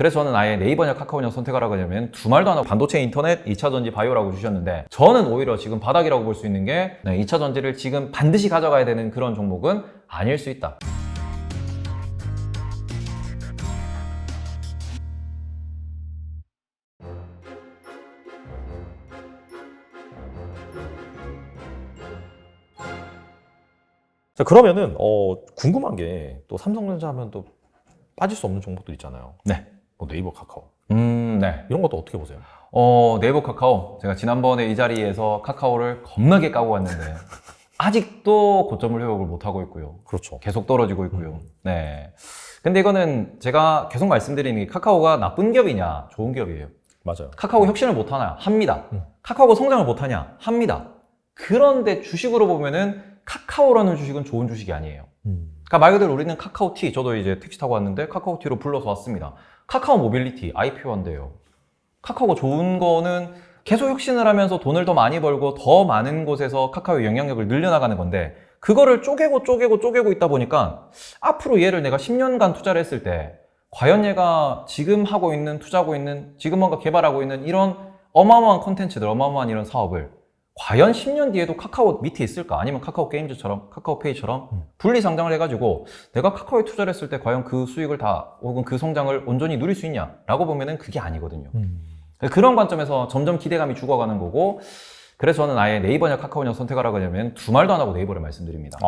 그래서 저는 아예 네이버냐 카카오냐 선택하라고 하면 두 말도 안 하고 반도체, 인터넷, 2차전지, 바이오라고 주셨는데 저는 오히려 지금 바닥이라고 볼 수 있는 게 2차전지를 지금 반드시 가져가야 되는 그런 종목은 아닐 수 있다. 자, 그러면은 궁금한 게 또 삼성전자 하면 또 빠질 수 없는 종목도 있잖아요. 네. 뭐 네이버, 카카오 네. 이런 것도 어떻게 보세요? 네이버 카카오. 제가 지난번에 이 자리에서 카카오를 겁나게 까고 왔는데 아직도 고점을 회복을 못하고 있고요. 그렇죠. 계속 떨어지고 있고요. 네. 근데 이거는 제가 계속 말씀드리는 게 카카오가 나쁜 기업이냐, 좋은 기업이에요. 맞아요. 카카오가 혁신을 못하냐? 합니다. 카카오가 성장을 못하냐? 합니다. 그런데 주식으로 보면은 카카오라는 주식은 좋은 주식이 아니에요. 그러니까 말 그대로 우리는 카카오티, 저도 이제 택시 타고 왔는데 카카오티로 불러서 왔습니다. 카카오 모빌리티 IPO인데요. 카카오가 좋은 거는 계속 혁신을 하면서 돈을 더 많이 벌고 더 많은 곳에서 카카오의 영향력을 늘려나가는 건데 그거를 쪼개고 있다 보니까 앞으로 얘를 내가 10년간 투자를 했을 때 과연 얘가 지금 하고 있는, 투자하고 있는, 지금 뭔가 개발하고 있는 이런 어마어마한 콘텐츠들, 어마어마한 이런 사업을 과연 10년 뒤에도 카카오 밑에 있을까? 아니면 카카오 게임즈처럼, 카카오페이처럼 분리 상장을 해가지고 내가 카카오에 투자를 했을 때 과연 그 수익을 다 혹은 그 성장을 온전히 누릴 수 있냐? 라고 보면은 그게 아니거든요. 그런 관점에서 점점 기대감이 죽어가는 거고 그래서 저는 아예 네이버냐 카카오냐 선택하라고 하면 두 말도 안 하고 네이버를 말씀드립니다.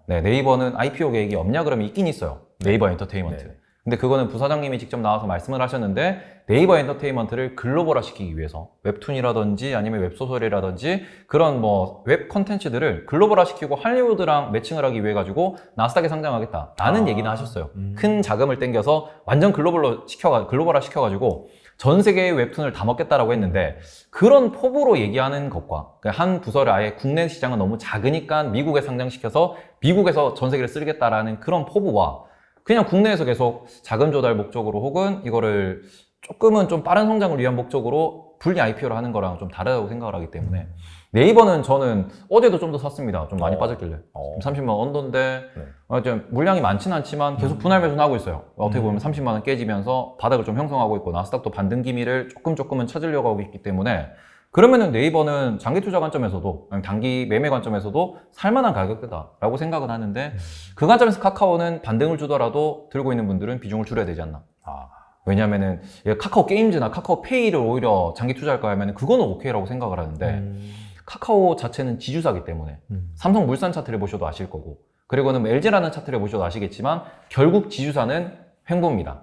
네, 네이버는 IPO 계획이 없냐? 그러면 있긴 있어요. 네이버 엔터테인먼트. 네. 근데 그거는 부사장님이 직접 나와서 말씀을 하셨는데 네이버 엔터테인먼트를 글로벌화 시키기 위해서 웹툰이라든지 아니면 웹소설이라든지 그런 뭐 웹 콘텐츠들을 글로벌화 시키고 할리우드랑 매칭을 하기 위해 가지고 나스닥에 상장하겠다라는 얘기는 하셨어요. 큰 자금을 땡겨서 완전 글로벌화 시켜가지고 전 세계의 웹툰을 다 먹겠다라고 했는데 그런 포부로 얘기하는 것과 한 부서를 아예 국내 시장은 너무 작으니까 미국에 상장시켜서 미국에서 전 세계를 쓰겠다라는 그런 포부와 그냥 국내에서 계속 자금 조달 목적으로 혹은 이거를 조금은 좀 빠른 성장을 위한 목적으로 분리 IPO를 하는 거랑 좀 다르다고 생각을 하기 때문에 네이버는 저는 어제도 좀 더 샀습니다. 좀 많이 빠졌길래 30만 원 언더인데 좀 물량이 많지는 않지만 계속 분할 매수는 하고 있어요. 어떻게 보면 30만 원 깨지면서 바닥을 좀 형성하고 있고 나스닥도 반등 기미를 조금은 찾으려고 하고 있기 때문에 그러면은 네이버는 장기 투자 관점에서도 아니면 단기 매매 관점에서도 살만한 가격대다라고 생각은 하는데 그 관점에서 카카오는 반등을 주더라도 들고 있는 분들은 비중을 줄여야 되지 않나. 왜냐면은 카카오 게임즈나 카카오페이를 오히려 장기 투자할까 하면 그거는 오케이라고 생각을 하는데 카카오 자체는 지주사기 때문에 삼성물산 차트를 보셔도 아실 거고 그리고는 LG라는 차트를 보셔도 아시겠지만 결국 지주사는 횡보입니다.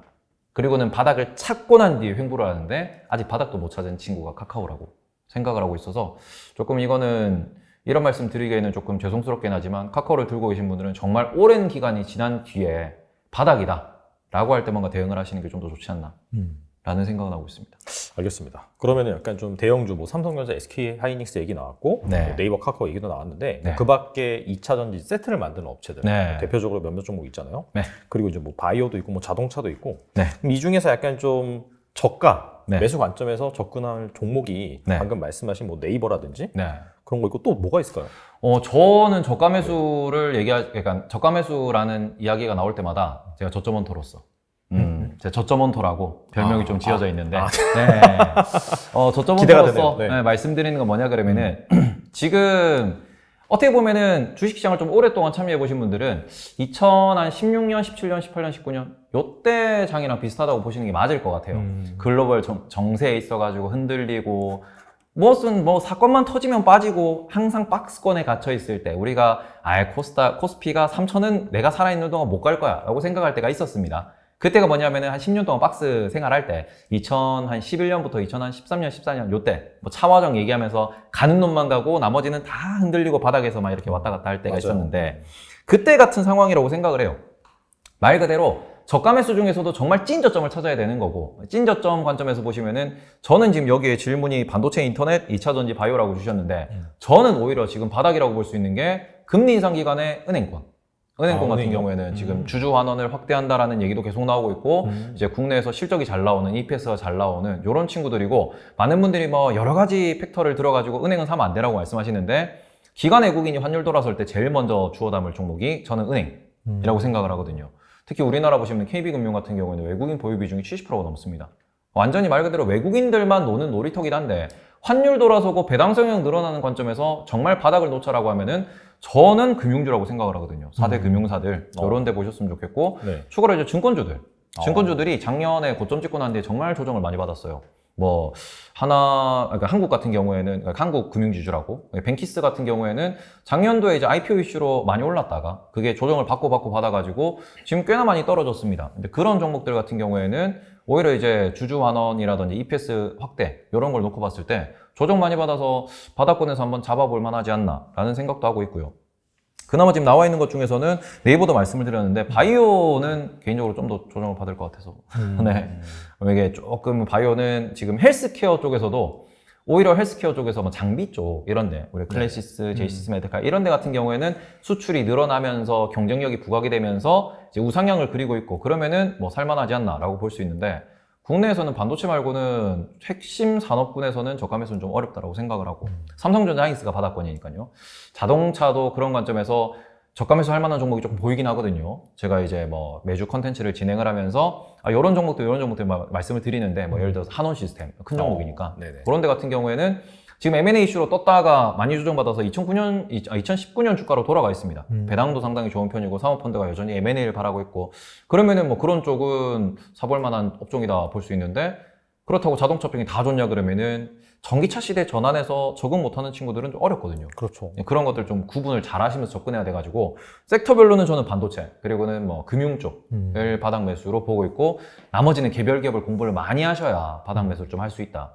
그리고는 바닥을 찾고 난 뒤에 횡보를 하는데 아직 바닥도 못 찾은 친구가 카카오라고 생각을 하고 있어서 조금 이거는 이런 말씀 드리기에는 조금 죄송스럽긴 하지만 카카오를 들고 계신 분들은 정말 오랜 기간이 지난 뒤에 바닥이다 라고 할 때 뭔가 대응을 하시는 게 좀 더 좋지 않나 라는 생각을 하고 있습니다. 알겠습니다. 그러면은 약간 좀 대형주 뭐 삼성전자, SK하이닉스 얘기 나왔고 뭐 네이버, 카카오 얘기도 나왔는데 그 밖에 2차전지 세트를 만드는 업체들 대표적으로 몇몇 종목 있잖아요. 그리고 이제 뭐 바이오도 있고 뭐 자동차도 있고 그럼 이 중에서 약간 좀 저가 매수 관점에서 접근할 종목이 방금 말씀하신 뭐 네이버라든지 그런 거 있고 또 뭐가 있을까요? 저는 저가 매수를 그러니까 저가 매수라는 이야기가 나올 때마다 제가 저점 헌터로서 제가 저점 헌터라고 별명이 좀 지어져 있는데 저점 헌터로서 말씀드리는 건 뭐냐 그러면은 지금 어떻게 보면은 주식시장을 좀 오랫동안 참여해 보신 분들은 2016년, 17년, 18년, 19년 요때 장이랑 비슷하다고 보시는 게 맞을 것 같아요. 글로벌 정세에 있어가지고 흔들리고 무슨 뭐 사건만 터지면 빠지고 항상 박스권에 gat혀 있을 때 우리가 코스피가 3천은 내가 살아있는 동안 못 갈 거야 라고 생각할 때가 있었습니다. 그때가 뭐냐면은 한 10년 동안 박스 생활할 때 2011년부터 2013년, 14년 요때 뭐 차화정 얘기하면서 가는 놈만 가고 나머지는 다 흔들리고 바닥에서 막 이렇게 왔다 갔다 할 때가 있었는데 그때 같은 상황이라고 생각을 해요. 말 그대로 저가 매수 중에서도 정말 찐 저점을 찾아야 되는 거고 찐 저점 관점에서 보시면은 저는 지금 여기에 질문이 반도체, 인터넷, 2차전지, 바이오라고 주셨는데 저는 오히려 지금 바닥이라고 볼 수 있는 게 금리 인상 기간의 은행권 같은 경우에는 지금 주주 환원을 확대한다라는 얘기도 계속 나오고 있고 이제 국내에서 실적이 잘 나오는 EPS가 잘 나오는 이런 친구들이고 많은 분들이 뭐 여러 가지 팩터를 들어가지고 은행은 사면 안 되라고 말씀하시는데 기관 외국인이 환율 돌아설 때 제일 먼저 주워 담을 종목이 저는 은행이라고 생각을 하거든요. 특히 우리나라 보시면 KB금융 같은 경우에는 외국인 보유 비중이 70%가 넘습니다. 완전히 말 그대로 외국인들만 노는 놀이터긴 한데 환율 돌아서고 배당 성향 늘어나는 관점에서 정말 바닥을 놓자라고 하면은 저는 금융주라고 생각을 하거든요. 4대 금융사들 이런 데 보셨으면 좋겠고 네. 추가로 이제 증권주들이 작년에 고점 찍고 난 뒤에 정말 조정을 많이 받았어요. 뭐 그러니까 한국 같은 경우에는 그러니까 한국 금융지주라고 뱅키스 같은 경우에는 작년도에 이제 IPO 이슈로 많이 올랐다가 그게 조정을 받고 받아가지고 지금 꽤나 많이 떨어졌습니다. 근데 그런 종목들 같은 경우에는 오히려 이제 주주 환원이라든지 EPS 확대 이런 걸 놓고 봤을 때 조정 많이 받아서 바닥권에서 한번 잡아볼 만하지 않나라는 생각도 하고 있고요. 그나마 지금 나와 있는 것 중에서는 네이버도 말씀을 드렸는데 바이오는 개인적으로 좀 더 조정을 받을 것 같아서 네. 이게 조금 바이오는 지금 헬스케어 쪽에서도 오히려 헬스케어 쪽에서 뭐 장비 쪽 이런데 우리 클래시스, 제이시스 메디칼 이런데 같은 경우에는 수출이 늘어나면서 경쟁력이 부각이 되면서 이제 우상향을 그리고 있고 그러면은 뭐 살만하지 않나라고 볼 수 있는데 국내에서는 반도체 말고는 핵심 산업군에서는 저가 매수는 좀 어렵다라고 생각을 하고 삼성전자 하이닉스가 바닥권이니까요. 자동차도 그런 관점에서 저가 매수 할 만한 종목이 조금 보이긴 하거든요. 제가 이제 뭐 매주 컨텐츠를 진행을 하면서 이런 종목들 말씀을 드리는데 뭐 예를 들어서 한원 시스템 큰 종목이니까 그런 데 같은 경우에는 지금 M&A 이슈로 떴다가 많이 조정받아서 2019년 주가로 돌아가 있습니다. 배당도 상당히 좋은 편이고 사모펀드가 여전히 M&A를 바라고 있고 그러면은 뭐 그런 쪽은 사볼 만한 업종이다 볼 수 있는데 그렇다고 자동차 업종이 다 좋냐 그러면은 전기차 시대 전환해서 적응 못하는 친구들은 좀 어렵거든요. 그렇죠. 그런 것들 좀 구분을 잘 하시면서 접근해야 돼가지고 섹터별로는 저는 반도체 그리고는 뭐 금융 쪽을 바닥 매수로 보고 있고 나머지는 개별 기업을 공부를 많이 하셔야 바닥 매수를 좀 할 수 있다.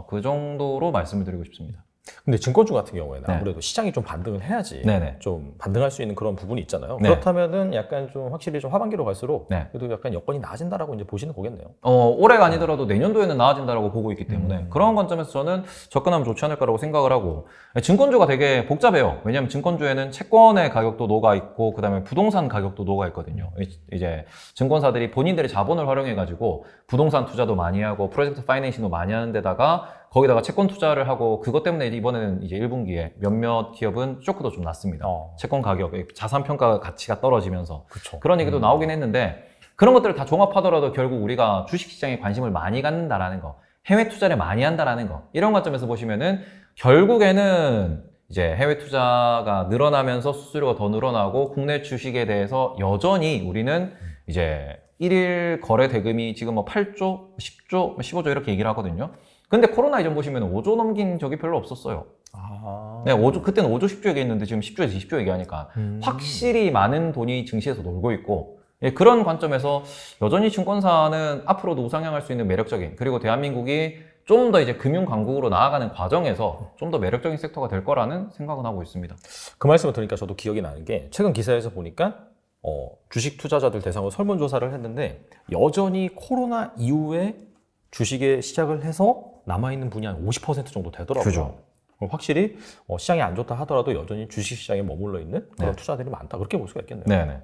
그 정도로 말씀을 드리고 싶습니다. 근데 증권주 같은 경우에는 아무래도 시장이 좀 반등을 해야지 좀 반등할 수 있는 그런 부분이 있잖아요. 그렇다면은 약간 좀 확실히 좀 하반기로 갈수록 그래도 약간 여건이 나아진다라고 이제 보시는 거겠네요. 올해가 아니더라도 내년도에는 나아진다라고 보고 있기 때문에 그런 관점에서 저는 접근하면 좋지 않을까라고 생각을 하고 증권주가 되게 복잡해요. 왜냐하면 증권주에는 채권의 가격도 녹아 있고 그다음에 부동산 가격도 녹아 있거든요. 이제 증권사들이 본인들의 자본을 활용해 가지고 부동산 투자도 많이 하고 프로젝트 파이낸싱도 많이 하는 데다가 거기다가 채권 투자를 하고 그것 때문에 이번에는 이제 1분기에 몇몇 기업은 쇼크도 좀 났습니다. 채권 가격, 자산 평가 가치가 떨어지면서 그런 얘기도 나오긴 했는데 그런 것들을 다 종합하더라도 결국 우리가 주식시장에 관심을 많이 갖는다라는 거, 해외 투자를 많이 한다라는 거 이런 관점에서 보시면은 결국에는 이제 해외 투자가 늘어나면서 수수료가 더 늘어나고 국내 주식에 대해서 여전히 우리는 이제 1일 거래 대금이 지금 뭐 8조, 10조, 15조 이렇게 얘기를 하거든요. 근데 코로나 이전 보시면 5조 넘긴 적이 별로 없었어요. 네, 5조, 그때는 5조 10조 얘기했는데 지금 10조에서 20조 얘기하니까 확실히 많은 돈이 증시에서 놀고 있고 그런 관점에서 여전히 증권사는 앞으로도 우상향할 수 있는 매력적인 그리고 대한민국이 좀 더 이제 금융 강국으로 나아가는 과정에서 좀 더 매력적인 섹터가 될 거라는 생각은 하고 있습니다. 그 말씀을 들으니까 저도 기억이 나는 게 최근 기사에서 보니까 주식 투자자들 대상으로 설문조사를 했는데 여전히 코로나 이후에 주식에 시작을 해서 남아있는 분이 한 50% 정도 되더라고요. 그죠. 확실히 시장이 안 좋다 하더라도 여전히 주식시장에 머물러 있는 그런 투자들이 많다. 그렇게 볼 수가 있겠네요. 네네.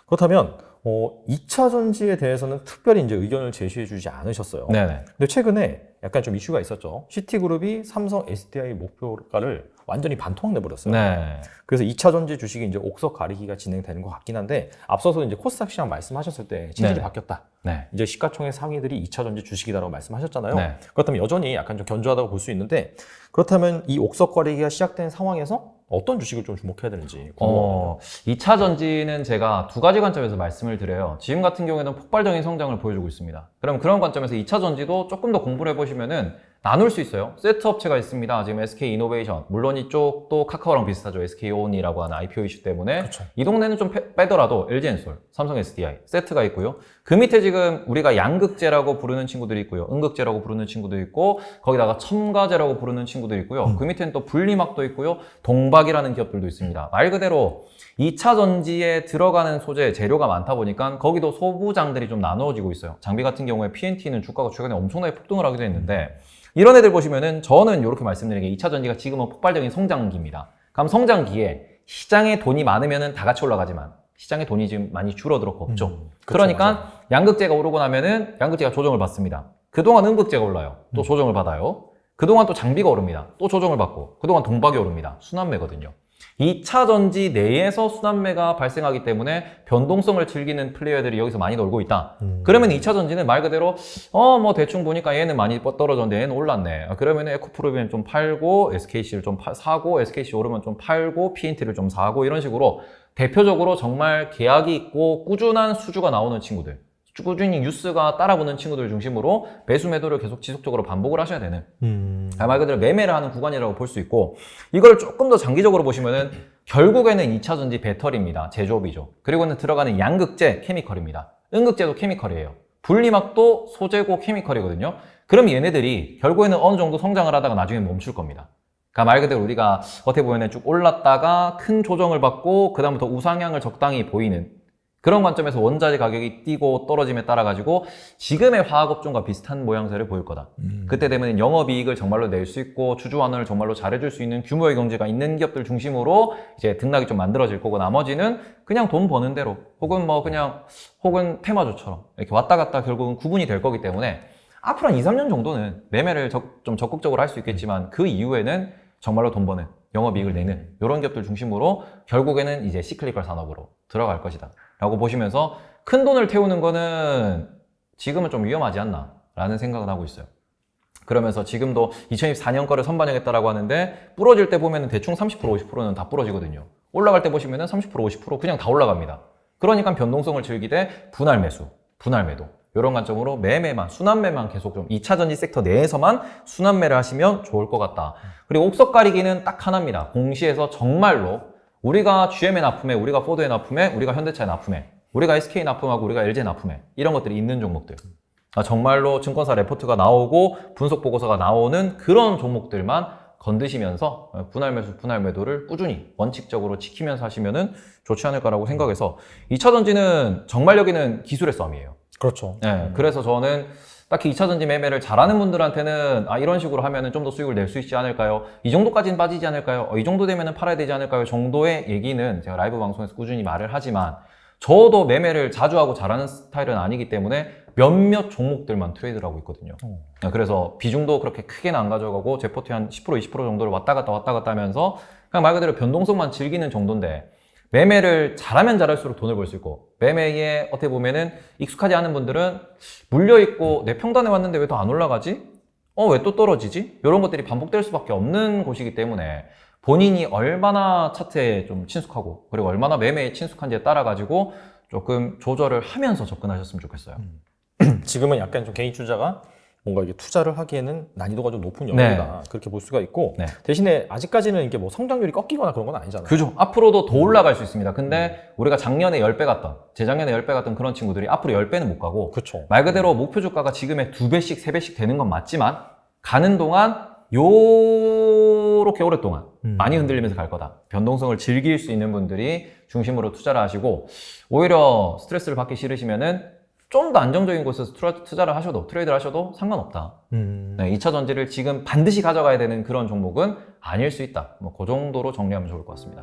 그렇다면 2차 전지에 대해서는 특별히 이제 의견을 제시해 주지 않으셨어요. 네네. 근데 최근에 약간 좀 이슈가 있었죠. 시티그룹이 삼성 SDI 목표가를 완전히 반토막 내버렸어요. 네. 그래서 2차 전지 주식이 이제 옥석 가리기가 진행되는 것 같긴 한데 앞서서 이제 코스닥 시장 말씀하셨을 때 체질이 바뀌었다. 네. 이제 시가총액 상위들이 2차 전지 주식이다라고 말씀하셨잖아요. 네. 그렇다면 여전히 약간 좀 견조하다고 볼 수 있는데 그렇다면 이 옥석 거래기가 시작된 상황에서 어떤 주식을 좀 주목해야 되는지 궁금합니다. 2차 전지는 제가 두 가지 관점에서 말씀을 드려요. 지금 같은 경우에는 폭발적인 성장을 보여주고 있습니다. 그럼 그런 관점에서 2차 전지도 조금 더 공부를 해보시면은 나눌 수 있어요. 세트 업체가 있습니다. 지금 SK 이노베이션, 물론 이쪽도 카카오랑 비슷하죠. SK온이라고 하는 IPO 이슈 때문에 그쵸. 이 동네는 좀 빼더라도 LG엔솔, 삼성 SDI 세트가 있고요. 그 밑에 지금 우리가 양극재라고 부르는 친구들이 있고요. 음극재라고 부르는 친구도 있고 거기다가 첨가재라고 부르는 친구도 있고요. 그 밑에는 또 분리막도 있고요. 동박이라는 기업들도 있습니다. 말 그대로 2차 전지에 들어가는 소재, 재료가 많다 보니까 거기도 소부장들이 좀 나누어지고 있어요. 장비 같은 경우에 PNT는 주가가 최근에 엄청나게 폭등을 하기도 했는데 이런 애들 보시면은 저는 이렇게 말씀드리는 게 2차 전지가 지금은 폭발적인 성장기입니다. 그럼 성장기에 시장에 돈이 많으면은 다 같이 올라가지만 시장에 돈이 지금 많이 줄어들었고 없죠. 그러니까 맞아요. 양극재가 오르고 나면은 양극재가 조정을 받습니다. 그동안 음극재가 올라요. 또 조정을 받아요. 그동안 또 장비가 오릅니다. 또 조정을 받고 그동안 동박이 오릅니다. 순환매거든요. 2차 전지 내에서 순환매가 발생하기 때문에 변동성을 즐기는 플레이어들이 여기서 많이 놀고 있다. 그러면 2차 전지는 말 그대로 뭐 대충 보니까 얘는 많이 떨어졌는데 얘는 올랐네. 그러면 에코프로비엔 좀 팔고 SKC를 좀 사고 SKC 오르면 좀 팔고 PNT를 좀 사고 이런 식으로 대표적으로 정말 계약이 있고 꾸준한 수주가 나오는 친구들, 꾸준히 뉴스가 따라붙는 친구들 중심으로 매수 매도를 계속 지속적으로 반복을 하셔야 되는 말 그대로 매매를 하는 구간이라고 볼 수 있고, 이걸 조금 더 장기적으로 보시면은 결국에는 2차 전지 배터리입니다. 제조업이죠. 그리고는 들어가는 양극재 케미컬입니다. 음극재도 케미컬이에요. 분리막도 소재고 케미컬이거든요. 그럼 얘네들이 결국에는 어느 정도 성장을 하다가 나중에 멈출 겁니다. 그러니까 말 그대로 우리가 어떻게 보면 쭉 올랐다가 큰 조정을 받고 그 다음부터 우상향을 적당히 보이는 그런 관점에서 원자재 가격이 뛰고 떨어짐에 따라 가지고 지금의 화학업종과 비슷한 모양새를 보일 거다. 그때 되면 영업이익을 정말로 낼 수 있고 주주환원을 정말로 잘해줄 수 있는 규모의 경제가 있는 기업들 중심으로 이제 등락이 좀 만들어질 거고, 나머지는 그냥 돈 버는 대로 혹은 혹은 테마주처럼 이렇게 왔다 갔다 결국은 구분이 될 거기 때문에 앞으로 한 2, 3년 정도는 매매를 좀 적극적으로 할 수 있겠지만 그 이후에는 정말로 돈 버는 영업이익을 내는 이런 기업들 중심으로 결국에는 이제 시클리컬 산업으로 들어갈 것이다 라고 보시면서, 큰 돈을 태우는 거는 지금은 좀 위험하지 않나 라는 생각을 하고 있어요. 그러면서 지금도 2024년 거를 선반영했다라고 하는데 부러질 때 보면 대충 30% 50%는 다 부러지거든요. 올라갈 때 보시면 30% 50% 그냥 다 올라갑니다. 그러니까 변동성을 즐기되 분할 매수, 분할 매도 이런 관점으로 매매만, 순환매만 계속 좀 2차 전지 sek터 내에서만 순환매를 하시면 좋을 것 같다. 그리고 옥석 가리기는 딱 하나입니다. 공시에서 정말로 우리가 GM에 납품해, 우리가 포드에 납품해, 우리가 현대차에 납품해, 우리가 SK 납품하고 우리가 LG 납품해, 이런 것들이 있는 종목들, 정말로 증권사 레포트가 나오고 분석 보고서가 나오는 그런 종목들만 건드시면서 분할 매수, 분할 매도를 꾸준히 원칙적으로 지키면서 하시면은 좋지 않을까라고 생각해서, 2차 전지는 정말 여기는 기술의 싸움이에요. 그렇죠. 네, 그래서 저는 딱히 2차 전지 매매를 잘하는 분들한테는 이런 식으로 하면은 좀 더 수익을 낼 수 있지 않을까요? 이 정도까지는 빠지지 않을까요? 이 정도 되면은 팔아야 되지 않을까요? 정도의 얘기는 제가 라이브 방송에서 꾸준히 말을 하지만, 저도 매매를 자주 하고 잘하는 스타일은 아니기 때문에 몇몇 종목들만 트레이드를 하고 있거든요. 그래서 비중도 그렇게 크게는 안 가져가고 제 포트에 한 10% 20% 정도를 왔다 갔다 하면서 그냥 말 그대로 변동성만 즐기는 정도인데, 매매를 잘하면 잘할수록 돈을 벌 수 있고, 매매에 어떻게 보면은 익숙하지 않은 분들은 물려있고 내 평단에 왔는데 왜 더 안 올라가지? 왜 또 떨어지지? 이런 것들이 반복될 수밖에 없는 곳이기 때문에 본인이 얼마나 차트에 좀 친숙하고 그리고 얼마나 매매에 친숙한지에 따라 가지고 조금 조절을 하면서 접근하셨으면 좋겠어요. 지금은 약간 좀 개인 투자가 뭔가 이게 투자를 하기에는 난이도가 좀 높은 영역이다. 그렇게 볼 수가 있고, 대신에 아직까지는 이게 뭐 성장률이 꺾이거나 그런 건 아니잖아요. 그죠. 앞으로도 더 올라갈 수 있습니다. 근데 우리가 작년에 10배 갔던, 재작년에 10배 갔던 그런 친구들이 앞으로 10배는 못 가고, 그쵸. 말 그대로 목표 주가가 지금의 2배씩, 3배씩 되는 건 맞지만 가는 동안 요렇게 오랫동안 많이 흔들리면서 갈 거다. 변동성을 즐길 수 있는 분들이 중심으로 투자를 하시고, 오히려 스트레스를 받기 싫으시면은 좀 더 안정적인 곳에서 투자를 하셔도, 트레이드를 하셔도 상관없다. 2차 전지를 지금 반드시 가져가야 되는 그런 종목은 아닐 수 있다. 그 정도로 정리하면 좋을 것 같습니다.